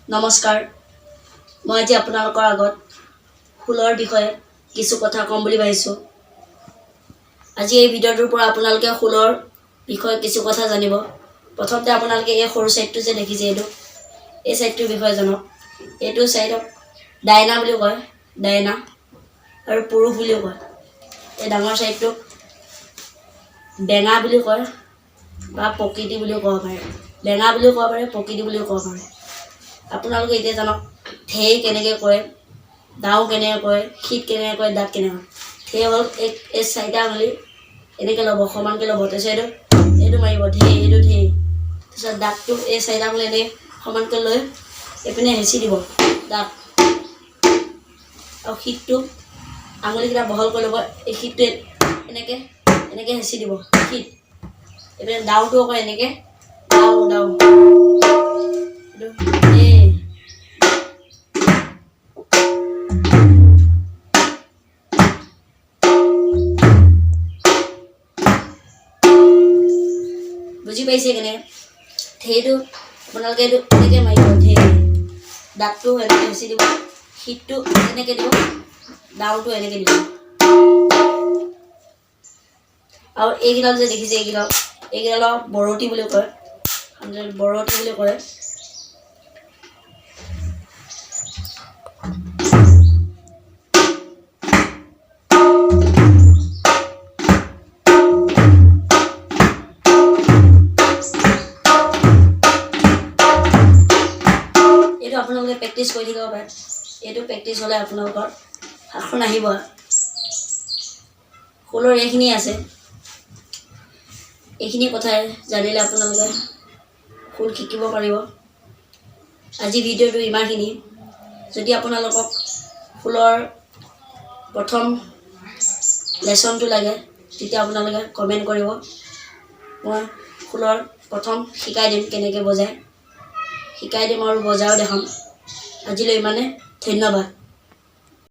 নমস্কাৰ মই আজি আপোনালোকৰ আগত ফুলৰ বিষয়ে কিছু কথা ক'ম বুলি ভাবিছোঁ। আজি এই ভিডিঅ'টোৰ পৰা আপোনালোকে ফুলৰ বিষয়ে কিছু কথা জানিব। প্ৰথমতে আপোনালোকে এই সৰু চাইডটো যে দেখিছে এই চাইডটোৰ বিষয়ে জানক। এইটো চাইডক ডাইনা বুলি কয়, ডাইনা আৰু পুৰুষ বুলিও কয়। এই ডাঙৰ চাইডটোক বেঙা বুলি কয় বা প্ৰকৃতি বুলিও ক'ব পাৰে। বেঙা বুলিও ক'ব পাৰে, প্ৰকৃতি বুলিও ক'ব পাৰে। আপোনালোকে এতিয়া জানক ঠেই কেনেকৈ কয়, দাও কেনেকৈ কয়, শীত কেনেকৈ কয়, দাঁত কেনেকৈ কয়। ঠেই হ'ল এই চাৰিটা আঙুলি এনেকৈ ল'ব, সমানকৈ ল'ব, তাৰপিছত এইটো মাৰিব ঠেই, এইটো ঠেই। তাৰপিছত দাঁতটো এই চাৰিটা আঙুলি এনেকৈ সমানকৈ লৈ এইপিনে হেঁচি দিব দাঁত। আৰু শীতটো আঙুলিকেইটা বহল কৰি ল'ব, এই শীতটোৱে এনেকৈ এনেকৈ হেঁচি দিব শীত। এইপিনে দাওটো আকৌ এনেকৈ দাও দাও এইটো বুজি পাইছে কেনেকৈ? ঠেইটো আপোনালোকে এইটো এনেকৈ মাৰিব, ঠেই দাঁতটো এনেকৈ হেঁচি দিব, শীতটো এনেকৈ দিব, দাওটো এনেকৈ দিব। আৰু এইকেইডাল যে দেখিছে এইকেইডালক বৰতি বুলি কয়, বৰতি বুলি কয়। এইটো আপোনালোকে প্ৰেক্টিছ কৰি থাকিব পাৰে। এইটো প্ৰেক্টিছ হ'লে আপোনালোকৰ হাতখন আহিব। ফুলৰ এইখিনি আছে, এইখিনি কথাই জানিলে আপোনালোকে ফুল শিকিব পাৰিব। আজি ভিডিঅ'টো ইমানখিনি। যদি আপোনালোকক ফুলৰ প্ৰথম লেচনটো লাগে তেতিয়া আপোনালোকে কমেণ্ট কৰিব। মই ফুলৰ প্ৰথম শিকাই দিম, কেনেকৈ বজায় শিকাই দিম আৰু বজায়ো দেখাম। আজিলৈ ইমানে, ধন্যবাদ।